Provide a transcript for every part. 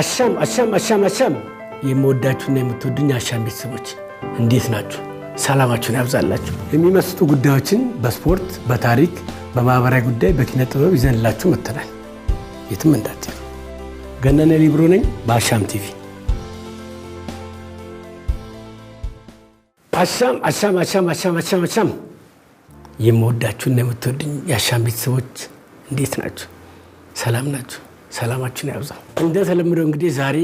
አሻም የምወዳችሁና የምትወዱኝ አሻም ቤተሰቦች እንዴት ናችሁ? ሰላማችሁን ያብዛላችሁ። የሚመስጡ ጉዳዮችን በስፖርት፣ በታሪክ፣ በማህበራዊ ጉዳይ፣ በኪነ ጥበብ ይዘንላችሁ መጥተናል። የትም እንዳትሄዱ። ገነነ ሊብሮ ነኝ በአሻም ቲቪ። አሻም የምወዳችሁና የምትወዱኝ የአሻም ቤተሰቦች እንዴት ናችሁ? ሰላም ናችሁ? ሰላማችሁን ያብዛ። እንደተለመደው እንግዲህ ዛሬ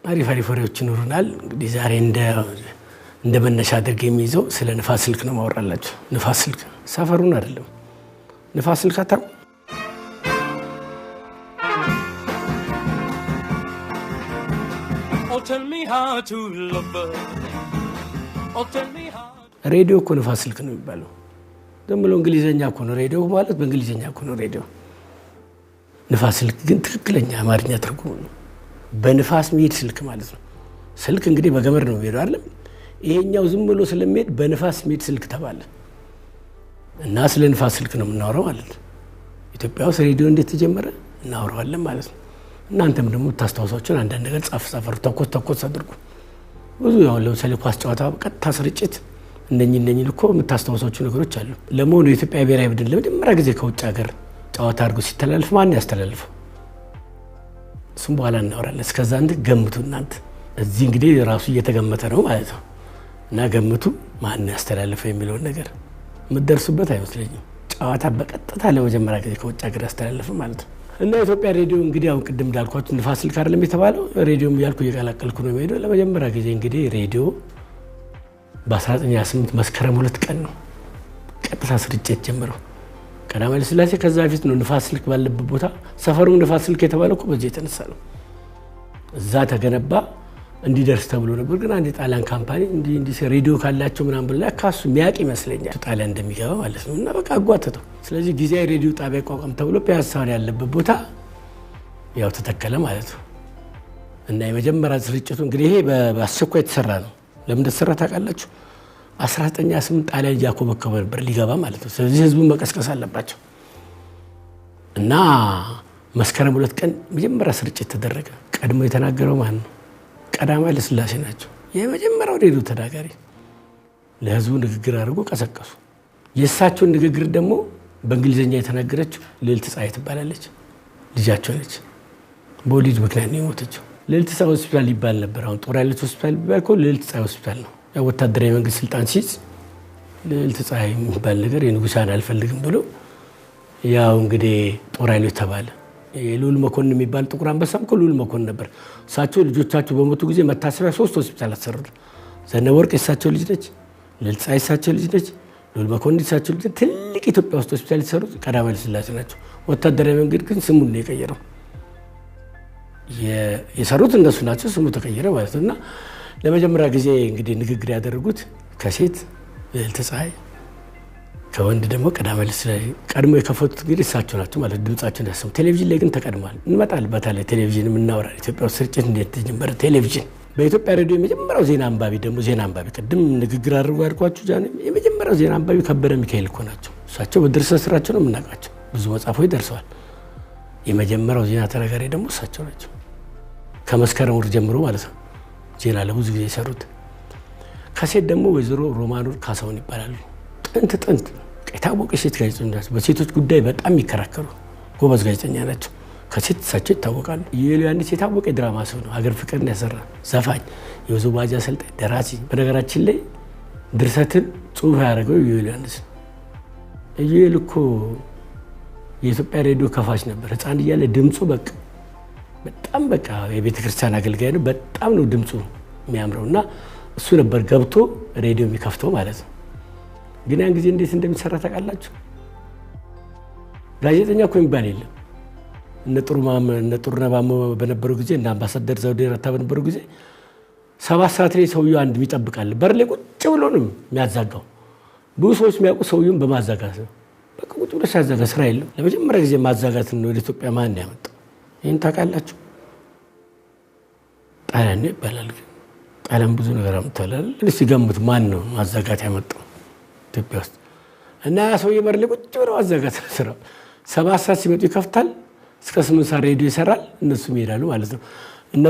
አሪፍ ወሬዎች ይኖሩናል። እንግዲህ ዛሬ እንደ መነሻ አድርገ የሚይዘው ስለ ንፋስ ስልክ ነው ማወራላችሁ። ንፋስ ስልክ ሰፈሩን አይደለም። ንፋስ ስልክ አታውቁ? ሬዲዮ እኮ ንፋስ ስልክ ነው የሚባለው። ዝም ብሎ እንግሊዘኛ እኮ ነው ሬዲዮ ማለት፣ በእንግሊዘኛ እኮ ነው ሬዲዮ። ንፋስ ስልክ ግን ትክክለኛ አማርኛ ትርጉሙ ነው። በንፋስ የሚሄድ ስልክ ማለት ነው። ስልክ እንግዲህ በገመድ ነው የሚሄደው አይደል? ይሄኛው ዝም ብሎ ስለሚሄድ በንፋስ የሚሄድ ስልክ ተባለ እና ስለ ንፋስ ስልክ ነው የምናወራው ማለት ነው። ኢትዮጵያ ውስጥ ሬዲዮ እንዴት ተጀመረ እናወራዋለን ማለት ነው። እናንተም ደግሞ ታስታውሳችሁን አንዳንድ ነገር ጻፍ ተኮስ አድርጉ። ብዙ ያው ለምሳሌ ኳስ ጨዋታ ቀጥታ ስርጭት እነኚህ እኮ የምታስታውሳችሁ ነገሮች አሉ። ለመሆኑ የኢትዮጵያ ብሔራዊ ቡድን ለመጀመሪያ ጊዜ ከውጭ ሀገር ጨዋታ አድርጎ ሲተላለፍ ማን ያስተላልፈው? እሱም በኋላ እናወራለን። እስከዛ ገምቱ እናንተ። እዚህ እንግዲህ ራሱ እየተገመተ ነው ማለት ነው እና ገምቱ ማን ያስተላልፈው የሚለውን ነገር የምትደርሱበት አይመስለኝም። ጨዋታ በቀጥታ ለመጀመሪያ ጊዜ ከውጭ ሀገር ያስተላልፈ ማለት ነው። እና ኢትዮጵያ ሬዲዮ እንግዲህ አሁን ቅድም እንዳልኳችሁ ንፋስ ስልክ አይደለም የተባለው፣ ሬዲዮም እያልኩ እየቀላቀልኩ ነው የሚሄደው። ለመጀመሪያ ጊዜ እንግዲህ ሬዲዮ በ1928 መስከረም 2 ቀን ነው ቀጥታ ስርጭት ጀመረው። ቀዳማዊ ኃይለ ሥላሴ ከዛ በፊት ነው ንፋስ ስልክ ባለበት ቦታ ሰፈሩም ንፋስ ስልክ የተባለው እኮ በዚህ የተነሳ ነው። እዛ ተገነባ እንዲደርስ ተብሎ ነበር። ግን አንድ ጣሊያን ካምፓኒ እንዲህ ሬዲዮ ካላቸው ምናምን ብላ ካሱ የሚያውቅ ይመስለኛል ጣሊያን እንደሚገባ ማለት ነው። እና በቃ አጓተተው። ስለዚህ ጊዜያዊ ሬዲዮ ጣቢያ ቋቋም ተብሎ ፒያሳውን ያለበት ቦታ ያው ተተከለ ማለት ነው። እና የመጀመሪያ ስርጭቱ እንግዲህ ይሄ በአስቸኳይ የተሰራ ነው። ለምን እንደተሰራ ታውቃላችሁ? 1928 ጣሊያን እያኮበኮበ ነበር ሊገባ ማለት ነው። ስለዚህ ህዝቡን መቀስቀስ አለባቸው እና መስከረም 2 ቀን መጀመሪያ ስርጭት ተደረገ። ቀድሞ የተናገረው ማን ነው? ቀዳማዊ ኃይለ ሥላሴ ናቸው። የመጀመሪያው ሬዲዮ ተናጋሪ ለህዝቡ ንግግር አድርጎ ቀሰቀሱ። የእሳቸውን ንግግር ደግሞ በእንግሊዝኛ የተናገረችው ልዕልት ፀሐይ ትባላለች። ልጃቸው ነች። በወሊድ ምክንያት ነው የሞተችው። ልዕልት ፀሐይ ሆስፒታል ይባል ነበር። አሁን ጦር ኃይሎች ሆስፒታል ቢባል እኮ ልዕልት ፀሐይ ሆስፒታል ነው። ያው ወታደራዊ መንግስት ስልጣን ሲይዝ ልዕልት ፀሐይ የሚባል ነገር የንጉሳን አልፈልግም ብሎ ያው እንግዲህ ጦር ኃይሎች ተባለ። የልዑል መኮንን የሚባል ጥቁር አንበሳም እኮ ልዑል መኮንን ነበር። እሳቸው ልጆቻቸው በሞቱ ጊዜ መታሰቢያ 3 ሆስፒታል አሰሩት። ዘነበወርቅ የእሳቸው ልጅ ነች። ልዕልት ፀሐይ የእሳቸው ልጅ ነች። ልዑል መኮንን የእሳቸው ልጅ። ትልቅ ኢትዮጵያ ውስጥ ሆስፒታል የተሰሩት ቀዳማዊ ኃይለ ሥላሴ ናቸው። ወታደራዊ መንገድ ግን ስሙን ነው የቀየረው። የሰሩት እነሱ ናቸው፣ ስሙ ተቀየረ ማለት ነው። እና ለመጀመሪያ ጊዜ እንግዲህ ንግግር ያደረጉት ከሴት ልዕልት ፀሐይ፣ ከወንድ ደግሞ ቀዳማዊ ኃይለ ሥላሴ። ቀድሞ የከፈቱት እንግዲህ እሳቸው ናቸው ማለት ድምጻቸውን ያሰሙ። ቴሌቪዥን ላይ ግን ተቀድሟል። እንመጣል በተለይ ቴሌቪዥን የምናወራ ኢትዮጵያ ውስጥ ስርጭት እንዴት ተጀመረ? ቴሌቪዥን በኢትዮጵያ ሬዲዮ የመጀመሪያው ዜና አንባቢ ደግሞ ቅድም ንግግር አድርጎ ያልኳችሁ የመጀመሪያው ዜና አንባቢ ከበደ ሚካኤል እኮ ናቸው። እሳቸው በድርሰት ስራቸው ነው የምናውቃቸው። ብዙ መጽሐፎች ደርሰዋል። የመጀመሪያው ዜና ተናጋሪ ደግሞ እሳቸው ናቸው። ከመስከረም ወር ጀምሮ ማለት ነው ዜና ለብዙ ጊዜ የሰሩት። ከሴት ደግሞ ወይዘሮ ሮማኖር ካሳሁን ይባላሉ። ጥንት የታወቀ ሴት ጋዜጠኛ ናቸው። በሴቶች ጉዳይ በጣም የሚከራከሩ ጎበዝ ጋዜጠኛ ናቸው። ከሴት እሳቸው ይታወቃሉ። ኢዮኤል ዮሐንስ የታወቀ የድራማ ሰው ነው። ሀገር ፍቅርን ያሰራ ዘፋኝ፣ የውዝዋዜ አሰልጣኝ፣ ደራሲ። በነገራችን ላይ ድርሰትን ጽሑፍ ያደረገው ኢዮኤል ዮሐንስ። ኢዮኤል እኮ የኢትዮጵያ ሬዲዮ ከፋች ነበር። ህፃን እያለ ድምፁ በጣም የቤተ ክርስቲያን አገልጋይ ነው። በጣም ነው ድምፁ የሚያምረው እና እሱ ነበር ገብቶ ሬዲዮ የሚከፍተው ማለት ነው። ግን ያን ጊዜ እንዴት እንደሚሰራ ታውቃላችሁ? ጋዜጠኛ እኮ የሚባል የለም። እነ ጥሩነህ ማሞ በነበሩ ጊዜ እና አምባሳደር ዘውዴ ረታ በነበሩ ጊዜ 7 ሰዓት ላይ ሰውየው አንድ ይጠብቃል። በር ላይ ቁጭ ብሎ ነው የሚያዛጋው። ብዙ ሰዎች የሚያውቁ ሰውየውን በማዛጋት ነው። በቃ ቁጭ ብሎ ሲያዛጋ ስራ የለም። ለመጀመሪያ ጊዜ ማዛጋት ነው ወደ ኢትዮጵያ ማን ያመጣው? ይህን ታውቃላችሁ? ጣሊያን ነው ይባላል። ግን ጣሊያን ብዙ ነገር አምጥቷል። እስኪ ገምቱ ማን ነው ማዛጋት ያመጣው ኢትዮጵያ ውስጥ? እና ሰውዬ በር ላይ ቁጭ ብሎ ማዛጋት ነው ስራው። 7 ሰዓት ሲመጡ ይከፍታል። እስከ 8 ሰዓት ሬዲዮ ይሰራል። እነሱም ይሄዳሉ ማለት ነው። እነ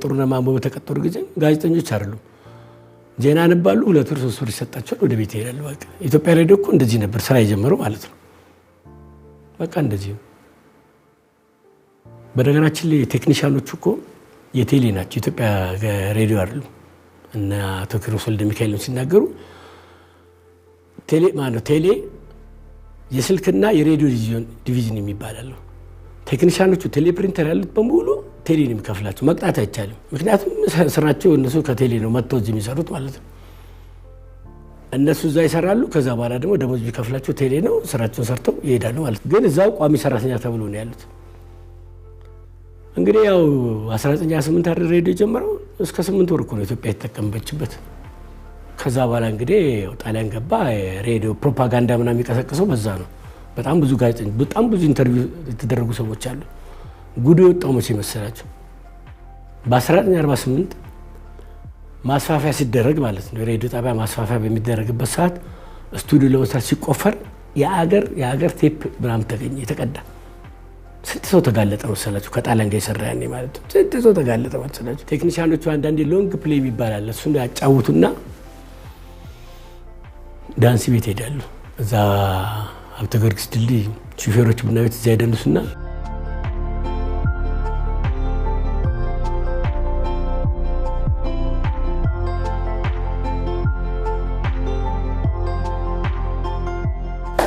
ጥሩነህ ማሞ በተቀጠሩ ጊዜ ጋዜጠኞች አይደሉም ዜና ነባሉ 2 ወር 3 ወር ይሰጣቸዋል ወደ ቤት ይሄዳሉ በቃ ኢትዮጵያ ሬዲዮ እኮ እንደዚህ ነበር ስራ የጀመረው ማለት ነው በቃ እንደዚህ በነገራችን ላይ ቴክኒሻኖቹ እኮ የቴሌ ናቸው ኢትዮጵያ ሬዲዮ አይደሉም እና አቶ ኪሮስ ወልደ ሚካኤል ሲናገሩ ቴሌ የስልክና የሬዲዮ ዲቪዥን የሚባላል ቴክኒሻኖቹ ቴሌ ፕሪንተር ያሉት በሙሉ ቴሌ ነው የሚከፍላቸው መቅጣት አይቻልም ምክንያቱም ስራቸው እነሱ ከቴሌ ነው መጥተው እዚህ የሚሰሩት ማለት ነው እነሱ እዛ ይሰራሉ ከዛ በኋላ ደግሞ ደሞዝ ቢከፍላቸው ቴሌ ነው ስራቸውን ሰርተው ይሄዳሉ ማለት ግን እዛው ቋሚ ሰራተኛ ተብሎ ነው ያሉት እንግዲህ ያው 1928 አይደል ሬዲዮ ጀመረው እስከ 8 ወር እኮ ነው ኢትዮጵያ የተጠቀመችበት ከዛ በኋላ እንግዲህ ጣሊያን ገባ ሬዲዮ ፕሮፓጋንዳ ምናምን የሚቀሰቅሰው በዛ ነው በጣም ብዙ ጋዜጠኞች በጣም ብዙ ኢንተርቪው የተደረጉ ሰዎች አሉ ጉዱ የወጣው መቼ መሰላችሁ በ1948 ማስፋፊያ ሲደረግ ማለት ነው ሬዲዮ ጣቢያ ማስፋፊያ በሚደረግበት ሰዓት ስቱዲዮ ለመስራት ሲቆፈር የአገር ቴፕ ምናምን ተገኘ የተቀዳ ስንት ሰው ተጋለጠ መሰላችሁ ከጣሊያን ጋር ይሰራ ያኔ ማለት ነው ስንት ሰው ተጋለጠ መሰላችሁ ቴክኒሻኖቹ አንዳንዴ ሎንግ ፕሌይ ይባላል እሱን ያጫውቱና ዳንስ ቤት ሄዳሉ እዛ ሀብተ ጊዮርጊስ ድልድይ ሹፌሮች ቡና ቤት እዛ ይደንሱና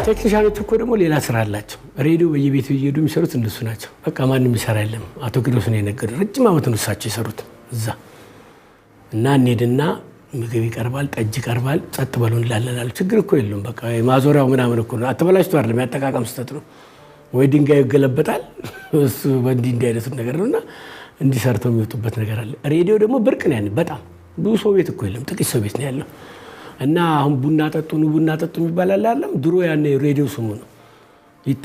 ቴክኒሻኖቹ እኮ ደግሞ ሌላ ስራ አላቸው ሬዲዮ በየቤቱ እየሄዱ የሚሰሩት እነሱ ናቸው በቃ ማንም ይሰራ የለም አቶ ኪሮስ ነው የነገሩ ረጅም ዓመት ነው እሳቸው የሰሩት እዛ እና እንሄድና ምግብ ይቀርባል ጠጅ ይቀርባል ጸጥ በሉ እንላለን ችግር እኮ የለም በቃ ማዞሪያው ምናምን እኮ ነው አተበላሽቶ አይደለም ያጠቃቀም ስህተት ነው ወይ ድንጋይ ይገለበጣል እሱ በእንዲህ አይነት ነገር ነውና እንዲሰርተው የሚወጡበት ነገር አለ ሬዲዮ ደግሞ ብርቅ ነው ያኔ በጣም ብዙ ሰው ቤት እኮ የለም ጥቂት ሰው ቤት ነው ያለው እና አሁን ቡና ጠጡ የሚባላል አይደለም ድሮ ያኔ ሬዲዮ ስሙ ነው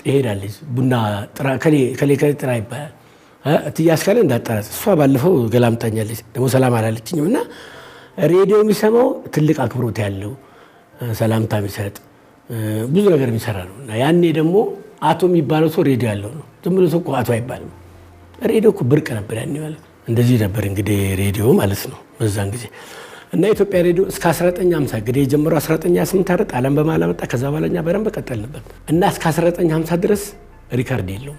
ይሄዳል ቡና ጥራ ከሌ ጥራ ይባላል እትያስካለ እንዳጠራጽ እሷ ባለፈው ገላምጣኛለች ደግሞ ሰላም አላለችኝምና ሬዲዮ የሚሰማው ትልቅ አክብሮት ያለው ሰላምታ የሚሰጥ ብዙ ነገር የሚሰራ ነውና ያኔ ደግሞ አቶ የሚባለው ሰው ሬዲዮ ያለው ነው ዝም ብሎ ሰው አቶ አይባልም ሬዲዮ እኮ ብርቅ ነበር ያኔ ማለት እንደዚህ ነበር እንግዲህ ሬዲዮ ማለት ነው በዛን ጊዜ እና ኢትዮጵያ ሬዲዮ እስከ 1950 እንግዲህ የጀመረው 1928 አይደል ጣሊያን በማላ መጣ ከዛ በኋላኛ በረም በቀጠልንበት እና እስከ 1950 ድረስ ሪካርድ የለውም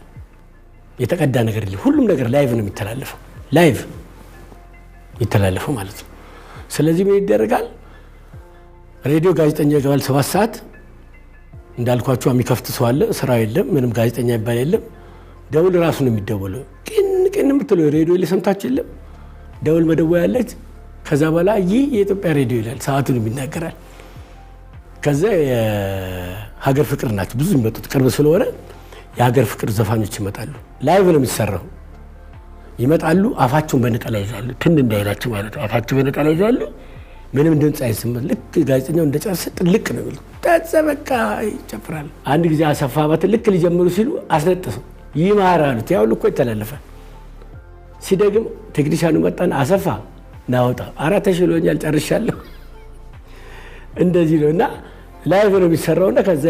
የተቀዳ ነገር የለም ሁሉም ነገር ላይቭ ነው የሚተላለፈው ላይቭ ይተላለፈው ማለት ነው ስለዚህ ምን ይደረጋል ሬዲዮ ጋዜጠኛ ይገባል 7 ሰዓት እንዳልኳችሁ የሚከፍት ሰው አለ ስራ የለም ምንም ጋዜጠኛ ይባል የለም ደውል ራሱ ነው የሚደወለው ቅን የምትለው ሬዲዮ ለሰምታችሁ የለም ደውል መደወያ ያለች ከዛ በኋላ የኢትዮጵያ ሬዲዮ ይላል ሰዓቱን የሚናገራል ከዛ የሀገር ፍቅር ናቸው ብዙ የሚመጡት ቅርብ ስለሆነ የሀገር ፍቅር ዘፋኞች ይመጣሉ ላይቭ ነው የሚሰራው ይመጣሉ አፋቸውን በነጠላ ይዛሉ ትን እንዳይላችሁ ማለት አፋቸው በነጠላ ይዛሉ ምንም ድምጽ አይሰማም ልክ ጋዜጠኛው እንደጨረሰ ጥልቅ ነው የሚለው ተዘበቃ ይጨፍራል አንድ ጊዜ አሰፋባት ልክ ሊጀምሩ ሲሉ አስነጥሱ ይማራሉ ያው ልኮ ይተላለፋል ሲደግም ቴክኒሻኑ መጣና አሰፋ ናውጣ አራት ተሽሎኛል ጨርሻለሁ እንደዚህ ነውና ላይቭ ነው የሚሰራውና ከዛ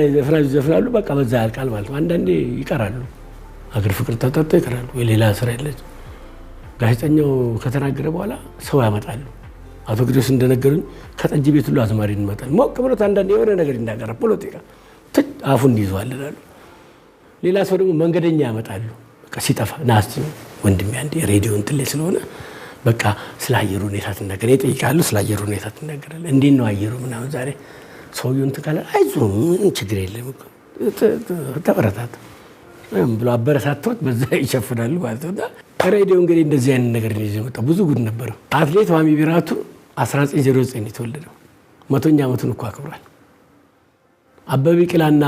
ዘፍራሉ በቃ በዛ ያልቃል ማለት ነው አንዳንዴ ይቀራሉ ሀገር ፍቅር ተጠጥቶ ይቀራሉ ወይ ሌላ ስራ የለች ጋዜጠኛው ከተናገረ በኋላ ሰው ያመጣሉ አቶ ኪሮስ እንደነገሩኝ ከጠጅ ቤት ሁሉ አዝማሪ እንመጣል ሞቅ ብሎት አንዳንዴ የሆነ ነገር ይናገራ ፖለቲካ አፉን ይዟል ይላሉ ሌላ ሰው ደግሞ መንገደኛ ያመጣሉ በቃ ሲጠፋ ናስቲ ወንድሜ አንዴ ሬዲዮ እንትን ላይ ስለሆነ በቃ ስለ አየሩ ሁኔታ ተናገረ ይጠይቃሉ ስለ አየሩ ሁኔታ ተናገራለ እንዴት ነው አየሩ ምናምን ዛሬ ሰውየውን ተካለ አይዞህ ምን ችግር የለም ተበረታታ ብሎ አበረታቶት በዛ ይሸፍናሉ ማለት ነው ሬዲዮ እንግዲህ እንደዚህ አይነት ነገር ነው የመጣው ብዙ ጉድ ነበር አትሌት ዋሚ ቢራቱ 1909 የተወለደው 100ኛ ዓመቱን እኮ አክብሯል አበበ ቢቂላና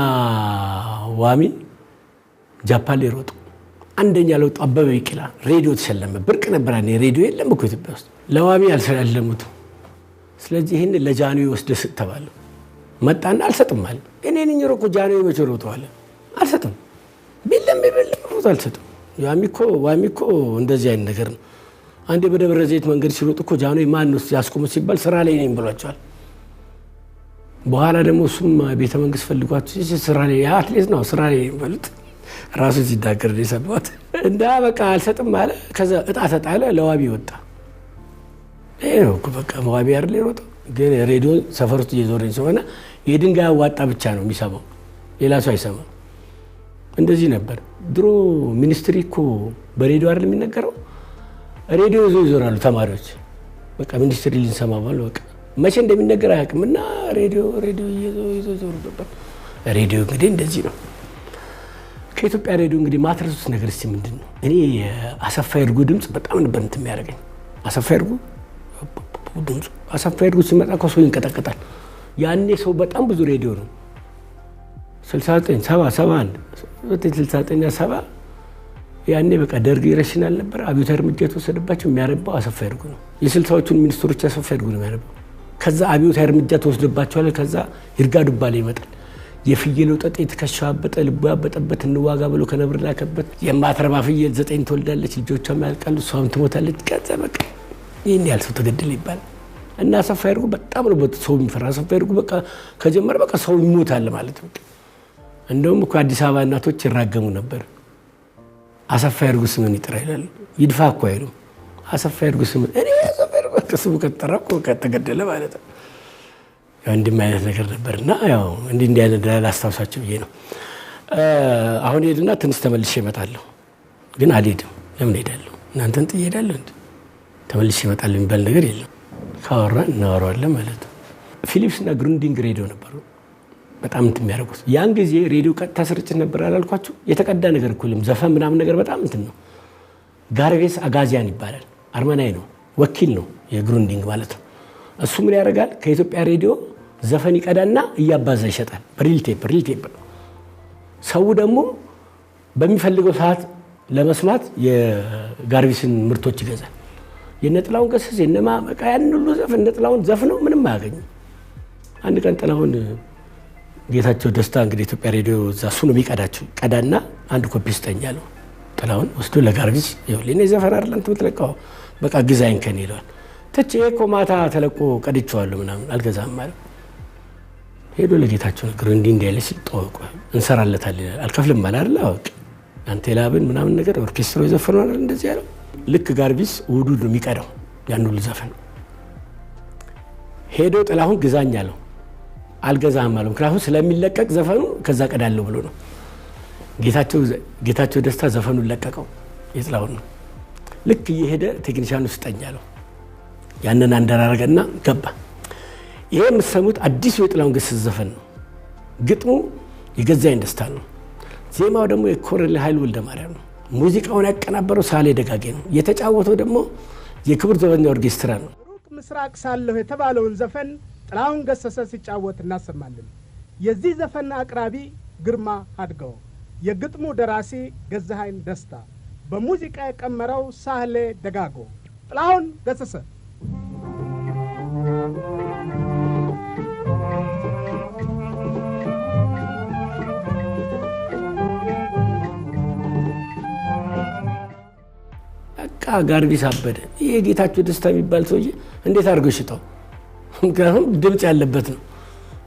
ዋሚ ጃፓን ላይ ሮጡ አንደኛ ለውጥ አበበ ቢቂላ ሬዲዮ ተሸለመ ብርቅ ነበር ያኔ ሬዲዮ የለም እኮ ኢትዮጵያ ውስጥ ለዋሚ አልሰለሙት ስለዚህ ይሄን ለጃንሆይ ወስደህ ተባለ መጣና አልሰጥም አለ እኔ ነኝ ሮቆ ጃንሆይ መቸሮታል አልሰጥም ቢለም ሮጦ አልሰጥም ዋሚኮ እንደዚህ አይነት ነገር ነው አንዴ በደብረ ዘይት መንገድ ሲሮጥ እኮ ጃንሆይ ማን ነው ያስቆመ ሲባል ስራ ላይ ነኝ ብሏቸዋል በኋላ ደግሞ እሱም ቤተ መንግስት ፈልጓቸው ስራ ላይ አትሌት ነው ስራ ላይ ይበልጥ ራሱ ሲዳገር የሰማሁት እንዳ በቃ አልሰጥም አለ። ከዛ እጣ ተጣለ፣ ለዋቢ ወጣ። ይሄ ነው እኮ በቃ ዋቢ አይደል የሮጠው። ግን ሬዲዮ ሰፈር ውስጥ እየዞረኝ ስለሆነ የድንጋይ ዋጣ ብቻ ነው የሚሰማው፣ ሌላ ሰው አይሰማም። እንደዚህ ነበር ድሮ። ሚኒስትሪ እኮ በሬዲዮ አይደል የሚነገረው? ሬዲዮ ይዞራሉ ተማሪዎች። በቃ ሚኒስትሪ ልንሰማ ባል በቃ መቼ እንደሚነገር አያውቅም። እና ሬዲዮ ይዞሩ ነበር። ሬዲዮ እንግዲህ እንደዚህ ነው። ከኢትዮጵያ ሬዲዮ እንግዲህ ማትረሱት ነገር እስቲ ምንድነው? እኔ አሰፋ ይርጉ ድምጽ በጣም ነበር እንትን የሚያደርገኝ። አሰፋ ይርጉ ድምጽ አሰፋ ይርጉ ሲመጣ ሰው ይንቀጠቀጣል። ያኔ ሰው በጣም ብዙ ሬዲዮ ነው 69 70 71 69 70 ያኔ በቃ ደርግ ይረሽናል ነበር። አብዮት እርምጃ ተወሰደባቸው። የሚያረባው አሰፋ ይርጉ ነው። የ60ዎቹን ሚኒስትሮች አሰፋ ይርጉ ነው የሚያረባው። ከዛ አብዮት እርምጃ ተወስደባቸዋል። ከዛ ይርጋ ዱባሌ ይመጣል። የፍየል ወጠጤ ተከሻበጠ ልቡ ያበጠበት እንዋጋ ብሎ ከነብር ላከበት። የማትረባ ፍየል 9 ትወልዳለች፣ ልጆቿም ያልቃሉ፣ እሷም ትሞታለች። ከዛ በቃ ይሄን ያህል ሰው ተገደለ ይባላል። እና አሰፋ ይርጉ በጣም ነው ሰው የሚፈራ። አሰፋ ይርጉ በቃ ከጀመረ በቃ ሰው ይሞታል ማለት ነው። እንደውም እኮ አዲስ አበባ እናቶች ይራገሙ ነበር። አሰፋ ይርጉ ስምን ይጥራ ይላል። ይድፋ እኮ አይሉም። አሰፋ ይርጉ ስምን እኔ አሰፋ ይርጉ ከስሙ ከተጠራ እኮ ከተገደለ ማለት ነው። ያው እንዲህ አይነት ነገር ነበርና ያው እንዲህ አይነት ላስታውሳችሁ ብዬ ነው። አሁን ሄድና ትንሽ ተመልሼ እመጣለሁ። ግን አልሄድም። ለምን ሄዳለሁ? እናንተን ጥዬ እሄዳለሁ እንዴ? ተመልሼ እመጣለሁ የሚባል ነገር የለም። ካወራን እናወራዋለን ማለት ነው። ፊሊፕስ እና ግሩንዲንግ ሬዲዮ ነበሩ በጣም እንትን የሚያደርጉት። ያን ጊዜ ሬዲዮ ቀጥታ ስርጭት ነበር አላልኳችሁ? የተቀዳ ነገር እኮ የለም። ዘፈን ምናምን ነገር በጣም እንትን ነው። ጋርቬስ አጋዚያን ይባላል። አርመናዊ ነው፣ ወኪል ነው የግሩንዲንግ ማለት ነው። እሱ ምን ያደርጋል? ከኢትዮጵያ ሬዲዮ ዘፈን ይቀዳና እያባዛ ይሸጣል። በሪል ቴፕ ነው። ሰው ደግሞ በሚፈልገው ሰዓት ለመስማት የጋርቬስን ምርቶች ይገዛል። የነጥላውን ገሰሰ የነማ በቃ ያን ሁሉ ዘፈን ነጥላውን ዘፍነው ምንም አያገኙም። አንድ ቀን ጥላውን ጌታቸው ደስታ እንግዲህ ኢትዮጵያ ሬዲዮ እዛ እሱ ነው የሚቀዳቸው። ቀዳና አንድ ኮፒ ስጠኝ አለው። ጥላውን ወስዶ ለጋርቬስ ይኸውልህ እኔ ዘፈን አይደለም ትምትለቀው በቃ ግዛኝ ከኔ ይለዋል። ተቼ እኮ ማታ ተለቆ ቀድቼዋለሁ ምናምን አልገዛም ማለት ሄዶ ለጌታቸው ነገር እንዲህ ያለ ሲል ጠወቀ እንሰራለታል አልከፍልም ማለት አይደል? አውቅ አንተ ላብን ምናምን ነገር ኦርኬስትራው የዘፈነው አይደል እንደዚህ ያለው። ልክ ጋርቬስ ውዱ ነው የሚቀዳው ያን ሁሉ ዘፈን። ሄዶ ጥላሁን ግዛኝ አለው። አልገዛም ማለት ምክንያቱም ስለሚለቀቅ ዘፈኑ ከዛ ቀዳለው ብሎ ነው። ጌታቸው ደስታ ዘፈኑን ለቀቀው የጥላሁን ነው። ልክ እየሄደ ቴክኒሻኑ ስጠኝ አለው። ያንን አንደራረገና ገባ። ይሄ የምትሰሙት አዲሱ የጥላሁን ገሰሰ ዘፈን ነው። ግጥሙ የገዛኝ ደስታ ነው። ዜማው ደግሞ የኮሎኔል ኃይሉ ወልደማርያም ነው። ሙዚቃውን ያቀናበረው ሳሌ ደጋጌ ነው። የተጫወተው ደግሞ የክብር ዘበኛ ኦርኬስትራ ነው። ሩቅ ምስራቅ ሳለሁ የተባለውን ዘፈን ጥላሁን ገሰሰ ሲጫወት እናሰማለን። የዚህ ዘፈን አቅራቢ ግርማ አድገው፣ የግጥሙ ደራሲ ገዛኸኝ ደስታ፣ በሙዚቃ የቀመረው ሳሌ ደጋጎ። ጥላሁን ገሰሰ ጋርቬስ አበደ። ይሄ ጌታቸው ደስታ የሚባል ሰውዬ እንዴት አድርጎ ሽጣው? ምክንያቱም ድምጽ ያለበት ነው።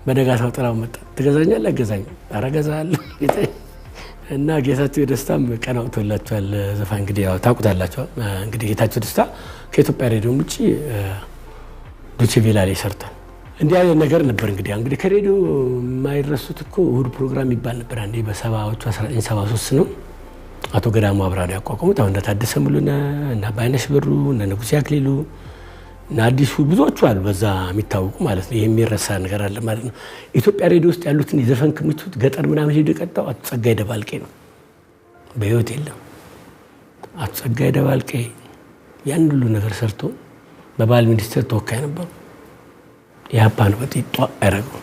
በነጋታው ጥላው መጣ። ትገዛኛለህ? ገዛኝ። ኧረ እገዛለሁ። እና ጌታቸው ደስታም ቀናውቶላቸዋል። ዘፋኝ እንግዲህ ያው ታውቁታላችሁ። እንግዲህ ጌታቸው ደስታ ከኢትዮጵያ ሬዲዮ ውጪ ዶቼ ቬለ ላይ ሰርቷል። እንዲህ አይነት ነገር ነበር። እንግዲህ ከሬዲዮ የማይረሱት እኮ እሑድ ፕሮግራም ይባል ነበር። አንዴ በ70ዎቹ 1973 ነው አቶ ገዳሙ አብራሪ ያቋቋሙት። አሁን ታደሰ ሙሉና እና ባይነሽ ብሩ እና ንጉሴ አክሊሉ እና አዲሱ ብዙዎቹ አሉ በዛ የሚታወቁ ማለት ነው። ይሄ የሚረሳ ነገር አለ ማለት ነው። ኢትዮጵያ ሬዲዮ ውስጥ ያሉትን የዘፈን ክምችት ገጠር ምናምን ሄዶ የቀጣው አቶ ጸጋዬ ደባልቄ ነው። በህይወት የለም። አቶ ጸጋዬ ደባልቄ ያን ሁሉ ነገር ሰርቶ በባህል ሚኒስቴር ተወካይ ነበሩ። ያፓን በጥጧ ያረገው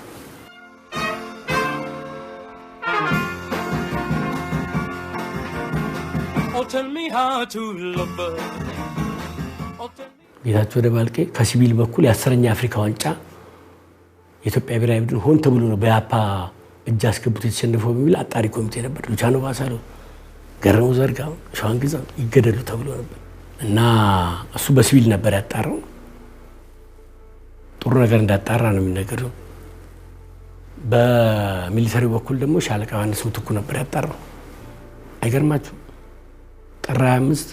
ጌታቸው ደባልቄ ከሲቪል በኩል የ10ኛ አፍሪካ ዋንጫ የኢትዮጵያ ብሔራዊ ቡድን ሆን ተብሎ ነው በያፓ እጅ አስገብቶ የተሸነፈው በሚል አጣሪ ኮሚቴ ነበር። ሉቻኖ ባሳሎ፣ ገረመው ዘርጋ፣ ሸዋን ግዛው ይገደሉ ተብሎ ነበር እና እሱ በሲቪል ነበር ያጣራው። ጥሩ ነገር እንዳጣራ ነው የሚነገረው። በሚሊተሪ በኩል ደግሞ ሻለቃ ዮሐንስ ምትኩ ነበር ያጣራው። አይገርማችሁ? ጥር 25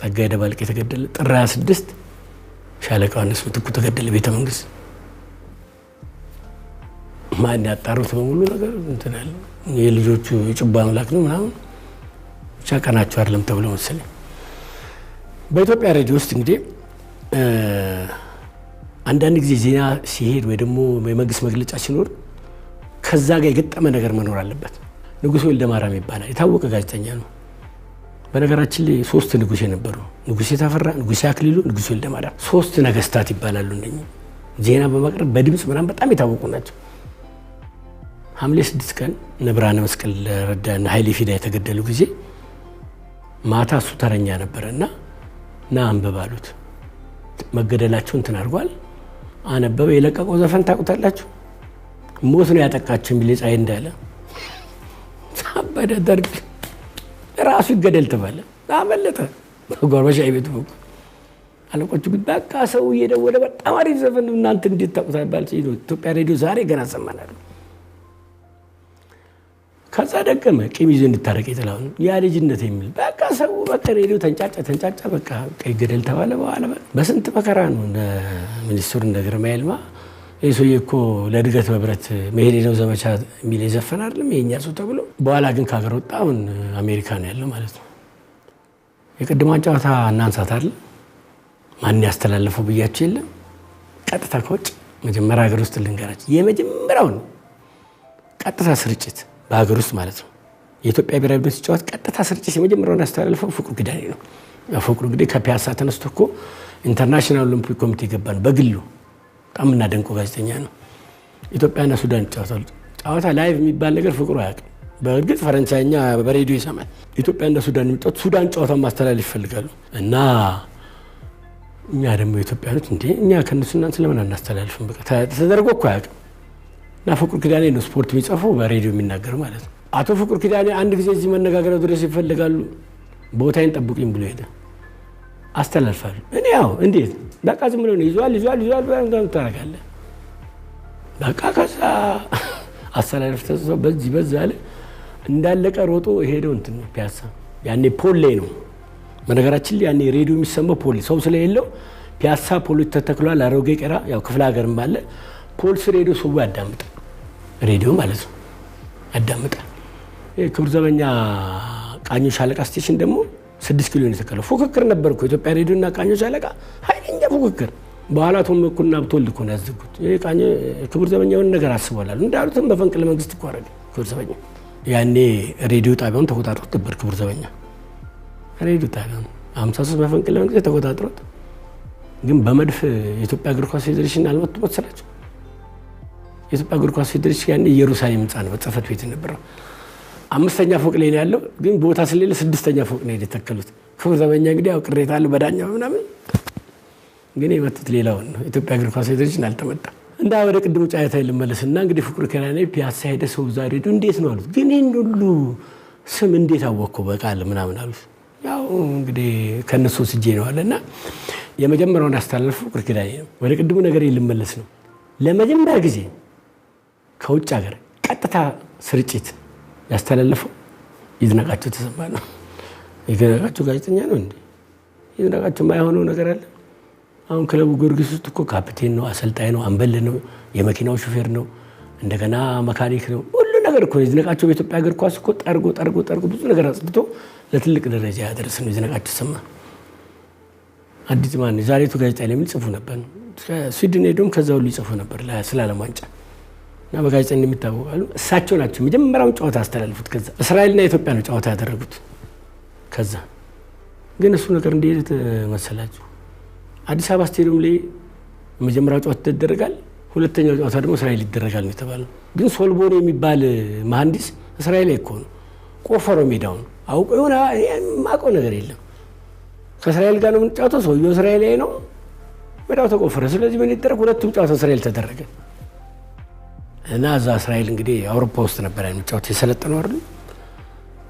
ጸጋዬ ደባልቄ የተገደለ፣ ጥር 26 ሻለቃ ዮሐንስ ምትኩ ተገደለ ቤተ መንግስት። ማን ያጣሩት በሙሉ ነገር እንትን አለ። የልጆቹ የጭባ አምላክ ነው ምናምን ብቻ ቀናቸው አይደለም ተብሎ መሰለኝ። በኢትዮጵያ ሬዲዮ ውስጥ እንግዲህ አንዳንድ ጊዜ ዜና ሲሄድ ወይ ደግሞ የመንግስት መግለጫ ሲኖር ከዛ ጋር የገጠመ ነገር መኖር አለበት። ንጉሴ ወልደማርያም ይባላል። የታወቀ ጋዜጠኛ ነው። በነገራችን ላይ 3 ንጉሴ ነበሩ። ንጉሴ ታፈራ፣ ንጉሴ አክሊሉ፣ ንጉሴ ወልደማርያም 3 ነገስታት ይባላሉ። እነኚህ ዜና በማቅረብ በድምጽ ምናምን በጣም የታወቁ ናቸው። ሐምሌ 6 ቀን ብርሃነ መስቀል ረዳና ኃይሌ ፊዳ የተገደሉ ጊዜ ማታ እሱ ተረኛ ነበርና ና አንብብ አሉት። መገደላቸው እንትን አድርጓል። አነበበ። የለቀቀው ዘፈን ታውቁታላችሁ? ሞት ነው ያጠቃቸው የሚል ፀሐይ እንዳለ ታበደ። ደርግ ራሱ ይገደል ተባለ። አመለጠ። ጎርበሻ ቤቱ አለቆቹ ግን በቃ ሰው እየደወለ በጣም አሪፍ ዘፈን እናንተ እንዴት ታውቁታላችሁ? ኢትዮጵያ ሬዲዮ ዛሬ ገና ሰማናል። ከዛ ደገመ። ቂም ይዞ እንድታረቅ ይጥላውን ያ ልጅነት የሚል በቃ ሰው በቃ ሬዲዮ ተንጫጫ በቃ ቀይ ገደል ተባለ። በኋላ በስንት መከራ ነው ሚኒስትሩ እንደግርማ ይልማ እሱዬ እኮ ለድገት በብረት መሄድ ነው ዘመቻ የሚል የዘፈን አይደለም የኛ ሰው ተብሎ በኋላ ግን ካገር ወጣ። አሁን አሜሪካ ነው ያለው ማለት ነው። የቅድሟን ጨዋታ እናንሳት አይደል? ማን ያስተላለፈው ብያችሁ የለም። ቀጥታ ከውጭ መጀመሪያ ሀገር ውስጥ ልንገራችሁ። የመጀመሪያው ቀጥታ ስርጭት በሀገር ውስጥ ማለት ነው። የኢትዮጵያ ብሔራዊ ቡድን ሲጫወት ቀጥታ ስርጭት የመጀመሪያውን ያስተላለፈው ፍቅሩ ኪዳኔ ነው። ፍቅሩ እንግዲህ ከፒያሳ ተነስቶ እኮ ኢንተርናሽናል ኦሎምፒክ ኮሚቴ ገባ ነው በግሉ። በጣም እናደንቀው ጋዜጠኛ ነው። ኢትዮጵያና ሱዳን ይጫወታሉ። ጨዋታ ላይቭ የሚባል ነገር ፍቅሩ አያውቅም። በእርግጥ ፈረንሳይኛ በሬዲዮ ይሰማል። ኢትዮጵያና ሱዳን የሚጫወት ሱዳን ጨዋታውን ማስተላለፍ ይፈልጋሉ እና እኛ ደግሞ ኢትዮጵያኖች እንዴ እኛ ከነሱ እናንተ ለምን አናስተላልፍም? በቃ ተደርጎ እኮ አያውቅም። እና ፍቅሩ ኪዳኔ ነው ስፖርት የሚጽፈው በሬዲዮ የሚናገር ማለት ነው። አቶ ፍቅሩ ኪዳኔ አንድ ጊዜ እዚህ መነጋገሪያ ድረስ ይፈልጋሉ። ቦታዬን ጠብቁኝ ብሎ ሄደ። አስተላልፋሉ። እኔ ያው እንዴት በቃ ዝም ብሎ ነው ይዟል እንደም ታረጋለህ። በቃ ከዛ አስተላልፍ ተሰው በዛ አለ እንዳለቀ ሮጦ ሄደው እንትን ነው ፒያሳ። ያኔ ፖል ላይ ነው በነገራችን ላይ ያኔ ሬዲዮ የሚሰማው ፖል ሰው ስለሌለው ፒያሳ ፖሎች ተተክሏል። አሮጌ ቀራ ያው ክፍለ ሀገርም ባለ ፖልስ ሬዲዮ ሰው ያዳምጣል። ሬዲዮ ማለት ነው ያዳምጣል። ክቡር ዘበኛ ቃኞ ሻለቃ ስቴሽን ደግሞ 6 ኪሎ ነው የተከለው። ፉክክር ነበር እኮ ኢትዮጵያ ሬዲዮና ቃኞ ሻለቃ ኃይለኛ ፉክክር። በኋላ ቶምኩና ብቶልድ እኮ ነው ያዘጉት። ቃኞ ክቡር ዘበኛውን ነገር አስቧላል እንዳሉትም በፈንቅለ መንግስት እኮ አረገ ክቡር ዘበኛ። ያኔ ሬዲዮ ጣቢያውን ተቆጣጥሮት ነበር ክቡር ዘበኛ። ሬዲዮ ጣቢያውን 53 በፈንቅለ መንግስት ተቆጣጥሮት ግን በመድፍ የኢትዮጵያ እግር ኳስ ፌዴሬሽን አልመጡም መሰላችሁ። የኢትዮጵያ እግር ኳስ ፌዴሬሽን ያኔ ኢየሩሳሌም ህንጻ ነው ጽሕፈት ቤት ነበር። 5ኛ ፎቅ ላይ ነው ያለው ግን ቦታ ስለሌለ 6ኛ ፎቅ ነው የተተከሉት። ክቡር ዘበኛ እንግዲህ ያው ቅሬታ አለ በዳኛው ምናምን ግን የመጡት ሌላውን ነው። ኢትዮጵያ እግር ኳስ ፌዴሬሽን አልተመጣም። እንዳ ወደ ቅድሙ ጫያታ ይልመለስና እንግዲህ ፍቅሩ ኪዳኔ ፒያሳ ሄደ። ሰው ዛሬ እንዴት ነው አሉት። ግን ይሄን ሁሉ ስም እንዴት አወቀው በቃል ምናምን አሉት። ያው እንግዲህ ከነሱ ስጄ ነው አለና የመጀመሪያውን ያስተላለፈው ፍቅሩ ኪዳኔ ነው። ወደ ቅድሙ ነገር ይልመለስ ነው። ለመጀመሪያ ጊዜ ከውጭ ሀገር ቀጥታ ስርጭት ያስተላለፈው ይድነቃቸው ተሰማ ነው። ይድነቃቸው ጋዜጠኛ ነው እንዴ? ይድነቃቸው የማይሆነው ነገር አለ? አሁን ክለቡ ጊዮርጊስ ውስጥ እኮ ካፕቴን ነው፣ አሰልጣኝ ነው፣ አምበል ነው፣ የመኪናው ሹፌር ነው፣ እንደገና መካኒክ ነው። ሁሉ ነገር እኮ ይድነቃቸው በኢትዮጵያ እግር ኳስ እኮ ጠርጎ ብዙ ነገር አጽድቶ ለትልቅ ደረጃ ያደረሰ ነው ይድነቃቸው ተሰማ። አዲስ ማን ዛሬቱ ጋዜጣ ላይ ጽፉ ነበር። ስዊድን ሄዶም ከዛ ሁሉ ይጽፉ ነበር ስለ ዓለም ዋንጫ እና በጋዜጠኝነት የሚታወቃሉ። እሳቸው ናቸው መጀመሪያውን ጨዋታ አስተላልፉት። ከዛ እስራኤልና ኢትዮጵያ ነው ጨዋታ ያደረጉት። ከዛ ግን እሱ ነገር እንዴት መሰላችሁ? አዲስ አበባ ስቴዲየም ላይ መጀመሪያው ጨዋታ ይደረጋል፣ ሁለተኛው ጨዋታ ደግሞ እስራኤል ይደረጋል ነው የተባለው። ግን ሶልቦኔ የሚባል መሐንዲስ እስራኤል ላይ እኮ ነው ቆፈረው ሜዳውን አውቆ የሆነ የማውቀው ነገር የለም። ከእስራኤል ጋር ነው የምንጫወተው፣ ሰውየው እስራኤል ላይ ነው፣ ሜዳው ተቆፈረ። ስለዚህ ምን ይደረግ? ሁለቱም ጨዋታ እስራኤል ተደረገ እና እዛ እስራኤል እንግዲህ አውሮፓ ውስጥ ነበር የሚጫወተው የሰለጠነው አይደል?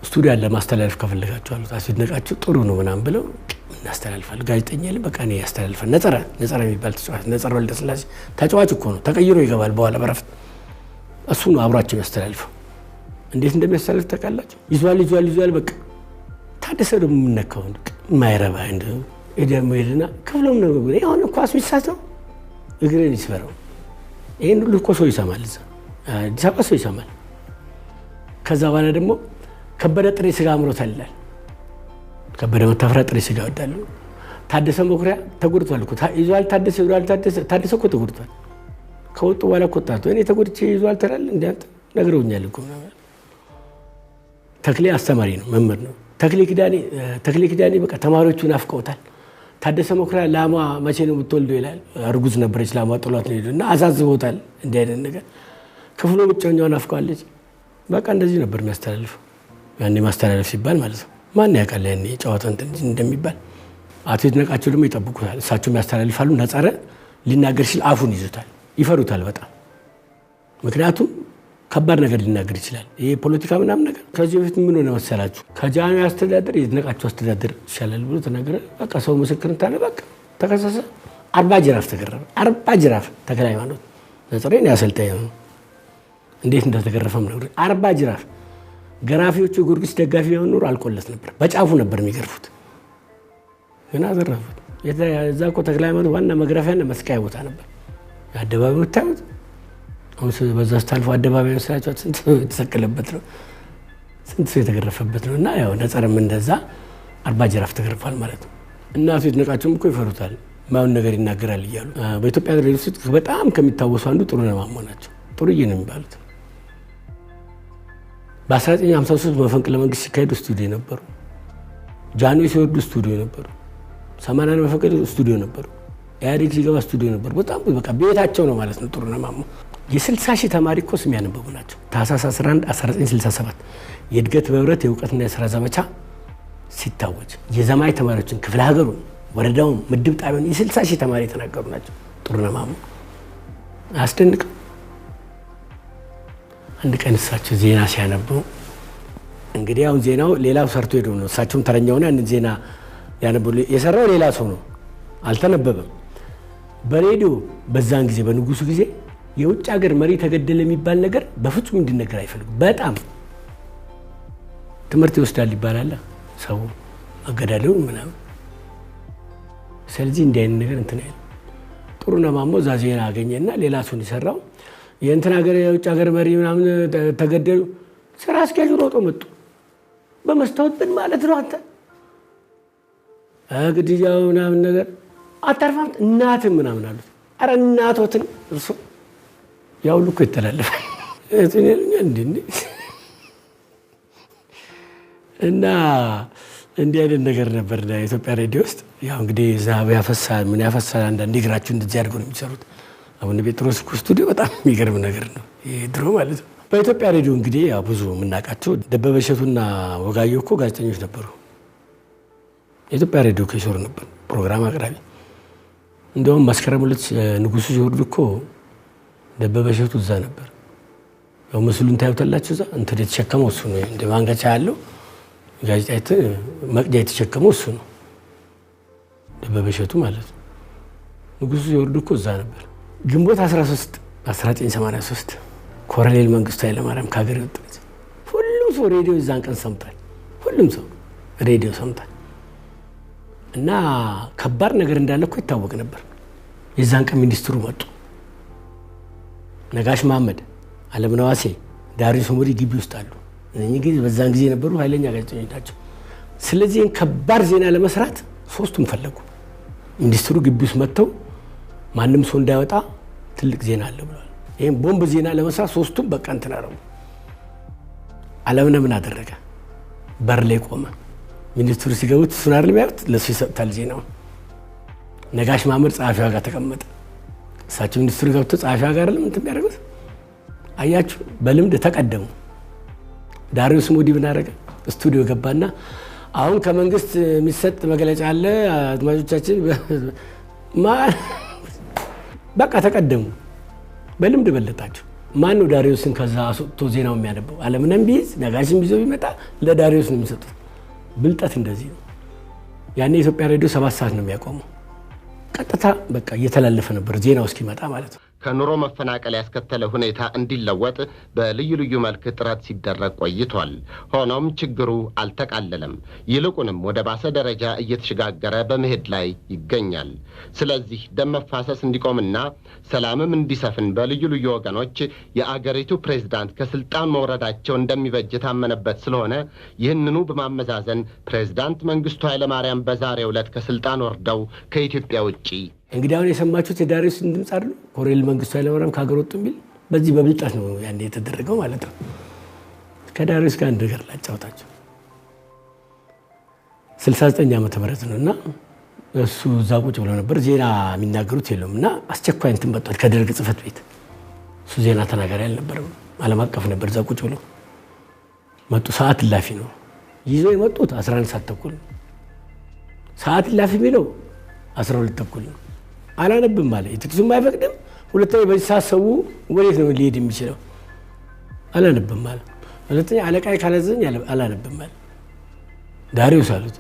ስቱዲዮ ያለ ማስተላለፍ ከፈለጋችሁ አሉት። አስደነቃችሁ ጥሩ ነው ምናምን ብለው እናስተላልፋለን። ጋዜጠኛ ይል በቃ ነው ያስተላልፋል። ነጸረ የሚባል ተጫዋች ነጸረ ወልደ ስላሴ ተጫዋች እኮ ነው፣ ተቀይሮ ይገባል በኋላ በረፍት። እሱ ነው አብራቸው ያስተላልፈው። እንዴት እንደሚያስተላልፍ ታውቃላችሁ? ይዟል በቃ ታደሰ ደግሞ የምነካው ማይረባ እንደው እደሞ ይልና ክፍሎም ነው የሆነ ኳስ ሚሳት ነው እግሬን ይስበረው ይሄን ሁሉ እኮ ሰው ይሰማል እዛ አዲስ አበባ ሰው ይሰማል ከዛ በኋላ ደግሞ ከበደ ጥሬ ስጋ አምሮታል ይላል ከበደ መታፈራ ጥሬ ስጋ ወዳሉ ታደሰ መኩሪያ ተጎድቷል እኮ ይዟል ታደሰ እኮ ተጎድቷል ከወጡ በኋላ እኮ ታቶ እኔ ተጎድቼ ይዟል ተራል እንዴት ነግረውኛል እኮ ተክሌ አስተማሪ ነው መምህር ነው ተክሌ ኪዳኔ በቃ ተማሪዎቹን አፍቀውታል ታደሰ መኩሪያ ላማ መቼ ነው የምትወልደው ይላል አርጉዝ ነበረች ላማ ጥሏት ነው ሄደና አሳዝቦታል እንዴ አይደል ነገር ክፍሉ ብቻኛውን አፍቀዋለች በቃ እንደዚህ ነበር የሚያስተላልፈው ያኔ ማስተላለፍ ሲባል ማለት ነው ማን ያውቃል ያኔ ጨዋታ እንደሚባል አቶ ይድነቃቸው ደግሞ ይጠብቁታል እሳቸው ያስተላልፋሉ ነፃረ ሊናገር ሲል አፉን ይዙታል ይፈሩታል በጣም ምክንያቱም ከባድ ነገር ሊናገር ይችላል ይሄ ፖለቲካ ምናምን ነገር ከዚህ በፊት ምን ሆነ መሰላችሁ ከጃኑ ያስተዳደር ይድነቃቸው አስተዳደር ይሻላል ብሎ ተናገረ በቃ ሰው ምስክር እንታለ በቃ ተከሰሰ 40 ጅራፍ ተገረፈ 40 ጅራፍ ተከላይ ማለት ነፃሬን ያሰልጣኝ ነው እንዴት እንደተገረፈም ነው 40 ጅራፍ ገራፊዎቹ ጉርጊስ ደጋፊ የሆኑ አልቆለት ነበር በጫፉ ነበር የሚገርፉት ገና ዘረፉት የዛ እኮ ተክላይ ማለት ዋና መግረፊያና መስቀያ ቦታ ነበር አደባባዩ ታውት አሁን በዛ ስታልፉ አደባባዩ ስራቸው ስንት ተሰቀለበት ነው ስንት ሰው የተገረፈበት ነውና ያው ነፃረም እንደዛ 40 ጅራፍ ተገርፏል ማለት ነው እና አቶ ይድነቃቸውም እኮ ይፈሩታል ማውን ነገር ይናገራል ይያሉ በኢትዮጵያ ሬዲዮ ውስጥ በጣም ከሚታወሱ አንዱ ጥሩነህ ማሞ ናቸው ጥሩዬ ነው የሚባሉት በ1953 መፈንቅለ መንግስት ሲካሄድ ስቱዲዮ ነበሩ ጃንሆይ ሲወርዱ ስቱዲዮ ነበሩ 80 መፈንቅለ ስቱዲዮ ነበሩ ኢህአዴግ ሲገባ ስቱዲዮ ነበሩ በጣም በቃ ቤታቸው ነው ማለት ነው ጥሩነህ ማሞ የ60 ሺህ ተማሪ እኮ ስም ያነበቡ ናቸው ታህሳስ 11 1967 የእድገት በህብረት የእውቀትና የሥራ ዘመቻ ሲታወጅ የዘማይ ተማሪዎችን ክፍለ ሀገሩን ወረዳውን ምድብ ጣቢያውን የ60 ሺህ ተማሪ የተናገሩ ናቸው ጥሩነህ ማሞ አስደንቅ አንድ ቀን እሳቸው ዜና ሲያነቡ እንግዲህ አሁን ዜናው ሌላው ሰርቶ ሄዶ ነው እሳቸውም ተረኛውና አንድ ዜና ያነቡ የሰራው ሌላ ሰው ነው አልተነበበም በሬዲዮ በዛን ጊዜ በንጉሱ ጊዜ የውጭ ሀገር መሪ ተገደለ የሚባል ነገር በፍጹም እንዲነገር አይፈልጉም በጣም ትምህርት ይወስዳል ይባላል ሰው አገዳደሉ ምናምን ስለዚህ እንዲህ አይነት ነገር እንትን አይደል ጥሩነህ ማሞ እዛ ዜና አገኘና ሌላ ሰው ይሰራው የእንትን ሀገር የውጭ ሀገር መሪ ምናምን ተገደሉ ስራ አስኪያጁ ሮጦ መጡ በመስታወት ምን ማለት ነው አንተ ግድያው ምናምን ነገር አታርፋም እናት ምናምን አሉት አረ እናቶትን እርሱ ያው ልኮ ይተላለፋል እና እንዲህ አይነት ነገር ነበር የኢትዮጵያ ሬዲዮ ውስጥ ያው እንግዲህ ዛብ ያፈሳል ምን ያፈሳል አንዳንዴ እግራችሁ እንደዚህ አድርገው ነው የሚሰሩት አሁን ጴጥሮስ ስቱዲዮ በጣም የሚገርም ነገር ነው ድሮ ማለት ነው በኢትዮጵያ ሬዲዮ እንግዲህ ያው ብዙ የምናውቃቸው ደበበ እሸቱና ወጋየሁ እኮ ጋዜጠኞች ነበሩ የኢትዮጵያ ሬዲዮ ከይሶር ነበር ፕሮግራም አቅራቢ እንደውም መስከረም ሁለት ንጉሱ ሲወርዱ እኮ ደበበ እሸቱ እዛ ነበር ያው መስሉን ታዩታላችሁ እዛ እንት የተሸከመው እሱ ነው እንደ ማንገቻ ያለው ጋዜጣይት መቅጃ የተሸከመው እሱ ነው ደበበ እሸቱ ማለት ነው ንጉሱ ሲወርዱ እኮ እዛ ነበር ግንቦት 13 1983 ኮሎኔል መንግስቱ ኃይለማርያም ከሀገር ወጣች ሁሉም ሰው ሬዲዮ እዛን ቀን ሰምቷል ሁሉም ሰው ሬዲዮ ሰምቷል እና ከባድ ነገር እንዳለ እኮ ይታወቅ ነበር የዛን ቀን ሚኒስትሩ መጡ ነጋሽ መሐመድ አለምነህ ዋሴ ዳሪስ ሞሪ ግቢ ውስጥ አሉ እነኚህ ጊዜ በዛን ጊዜ ነበሩ ኃይለኛ ጋዜጠኞች ናቸው ስለዚህ ከባድ ዜና ለመስራት ሶስቱም ፈለጉ ሚኒስትሩ ግቢ ውስጥ መጥተው ማንም ሰው እንዳይወጣ ትልቅ ዜና አለ ብለዋል ይሄን ቦምብ ዜና ለመስራት ሶስቱም በቃ እንትን አረሙ አለምነህ ምን አደረገ በር ላይ ቆመ ሚኒስትሩ ሲገቡት ሱናር ለሚያዩት ለሱ ይሰጣል ዜናው ነጋሽ መሐመድ ጻፊዋ ጋር ተቀመጠ እሳቸው ሚኒስትሩ ገብቶ ጻፊዋ ጋር ለምን እንደሚያደርጉት አያችሁ በልምድ ተቀደሙ ዳሪዮስ ሞዲ ምን አደረገ ስቱዲዮ ገባና አሁን ከመንግስት የሚሰጥ መግለጫ አለ አድማጮቻችን በቃ ተቀደሙ በልምድ በለጣቸው ማን ነው ዳሪዮስን ከዛ አስወጥቶ ዜናው የሚያነበው አለምነህ ቢዝ ነጋሽም ቢዞ ቢመጣ ለዳሪዮስ ነው የሚሰጡት ብልጠት እንደዚህ ነው ያኔ ኢትዮጵያ ሬዲዮ 7 ሰዓት ነው የሚያቆመው ቀጥታ በቃ እየተላለፈ ነበር ዜናው እስኪመጣ ማለት ነው ከኑሮ መፈናቀል ያስከተለ ሁኔታ እንዲለወጥ በልዩ ልዩ መልክ ጥረት ሲደረግ ቆይቷል። ሆኖም ችግሩ አልተቃለለም። ይልቁንም ወደ ባሰ ደረጃ እየተሸጋገረ በመሄድ ላይ ይገኛል። ስለዚህ ደም መፋሰስ እንዲቆምና ሰላምም እንዲሰፍን በልዩ ልዩ ወገኖች የአገሪቱ ፕሬዝዳንት ከስልጣን መውረዳቸው እንደሚበጅ ታመነበት ስለሆነ ይህንኑ በማመዛዘን ፕሬዝዳንት መንግስቱ ኃይለማርያም በዛሬው ዕለት ከስልጣን ወርደው ከኢትዮጵያ ውጪ እንግዲህ አሁን የሰማችሁት የዳሪዮስን ድምጽ አይደል? ኮሎኔል መንግስቱ ኃይለማርያም ከሀገር ወጡ የሚል በዚህ በብልጣት ነው ያኔ የተደረገው ማለት ነው። ከዳሪዮስ ጋር አንድ ነገር ላጫውታችሁ። 69 ዓመተ ምህረት ነውና እሱ እዛ ቁጭ ብሎ ነበር። ዜና የሚናገሩት የለውም እና አስቸኳይ እንትን መጥቷል ከደርግ ጽሕፈት ቤት። እሱ ዜና ተናጋሪ አልነበረም፣ ዓለም አቀፍ ነበር። እዛ ቁጭ ብሎ መጡ። ሰዓት እላፊ ነው ይዘው የመጡት 11 ሰዓት ተኩል ነው። ሰዓት እላፊ የሚለው 12 ተኩል ነው። አላነብም ማለት የትክሱም አይፈቅድም። ሁለተኛ በዚህ ሰዓት ሰው ወዴት ነው ሊሄድ የሚችለው? አላነብም ማለት። ሁለተኛ አለቃይ ካላዘዘኝ አላነብም ማለት። ዳሪዮስ አሉት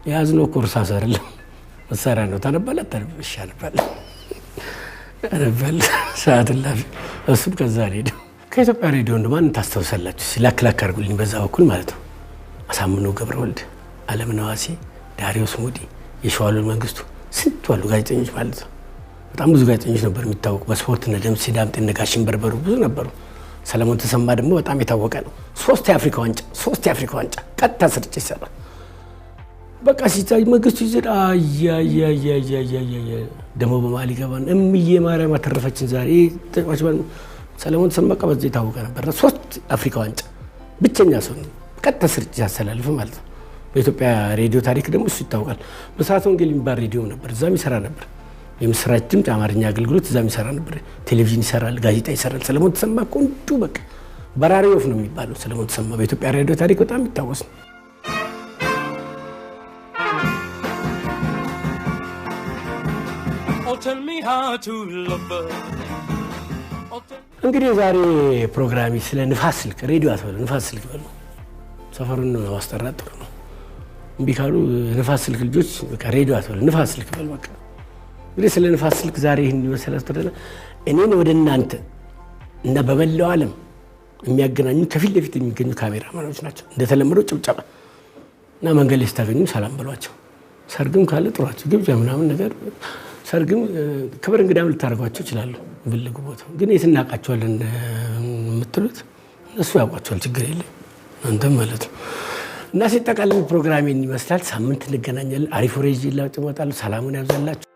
የያዝነው እኮ እርሳስ አይደለም መሳሪያ ነው። ታነባለህ? ታነብሽ አነባለሁ ሰዓት እላፊ። እሱም ከዛ ሄደ። ከኢትዮጵያ ሬዲዮ እንደማን ታስተውሳላችሁ? ሲላክላክ አድርጉልኝ በዛ በኩል ማለት ነው። አሳምነው ገብረወልድ፣ አለምነህ ዋሴ፣ ዳሪዮስ ሙዲ፣ የሸዋሎል መንግስቱ ስንት ዋሉ ጋዜጠኞች ማለት ነው። በጣም ብዙ ጋዜጠኞች ነበር የሚታወቁ በስፖርት እነ ደምሴ ዳምጤ እነ ጋሽን በርበሩ ብዙ ነበሩ። ሰለሞን ተሰማ ደግሞ በጣም የታወቀ ነው። 3 የአፍሪካ ዋንጫ ቀጥታ ስርጭት ይሰራል። በቃ ሲታይ መንግስቱ ይዘድ ደግሞ በመሀል ይገባል። እምዬ ማርያም አተረፈችን ዛሬ ተጫዋች ሰለሞን ተሰማ በዚህ የታወቀ ነበር። 3 የአፍሪካ ዋንጫ ብቸኛ ሰው ነው ቀጥታ ስርጭት ያስተላልፍ ማለት ነው። በኢትዮጵያ ሬዲዮ ታሪክ ደግሞ እሱ ይታወቃል። ብስራት ወንጌል የሚባል ሬዲዮ ነበር፣ እዛም ይሰራ ነበር። የምስራች ድምፅ አማርኛ አገልግሎት እዛም ይሰራ ነበር። ቴሌቪዥን ይሰራል፣ ጋዜጣ ይሰራል። ሰለሞን ተሰማ እኮ እንዲሁ በቃ በራሪ ወፍ ነው የሚባለው። ሰለሞን ተሰማ በኢትዮጵያ ሬዲዮ ታሪክ በጣም የሚታወስ ነው። እንግዲህ ዛሬ ፕሮግራሚ ስለ ንፋስ ስልክ ሬዲዮ አትበሉ፣ ንፋስ ስልክ በሉ። ሰፈሩን ማስጠራት ጥሩ ነው። እምቢ ካሉ ንፋስ ስልክ ልጆች በቃ ሬዲዮ አትበሉ፣ ንፋስ ስልክ በሉ። በቃ እንግዲህ ስለ ንፋስ ስልክ ዛሬ ይህን ይመስላል። እኔን ወደ እናንተ እና በመላው ዓለም የሚያገናኙ ከፊት ለፊት የሚገኙ ካሜራማኖች ናቸው። እንደተለመደው ጭብጨባ እና መንገድ ላይ ስታገኙ ሰላም በሏቸው። ሰርግም ካለ ጥሯቸው፣ ግብዣ ምናምን ነገር ሰርግም ክብር እንግዳም ልታደርጓቸው ይችላሉ። ብልጉ ቦታ ግን የት እናውቃቸዋለን የምትሉት እነሱ ያውቋቸዋል፣ ችግር የለም አንተም ማለት ነው። እና ሲጠቃለል ፕሮግራሜን ይመስላል። ሳምንት እንገናኛለን። አሪፍ ወሬ ይዤላችሁ እመጣለሁ። ሰላሙን ያብዛላችሁ።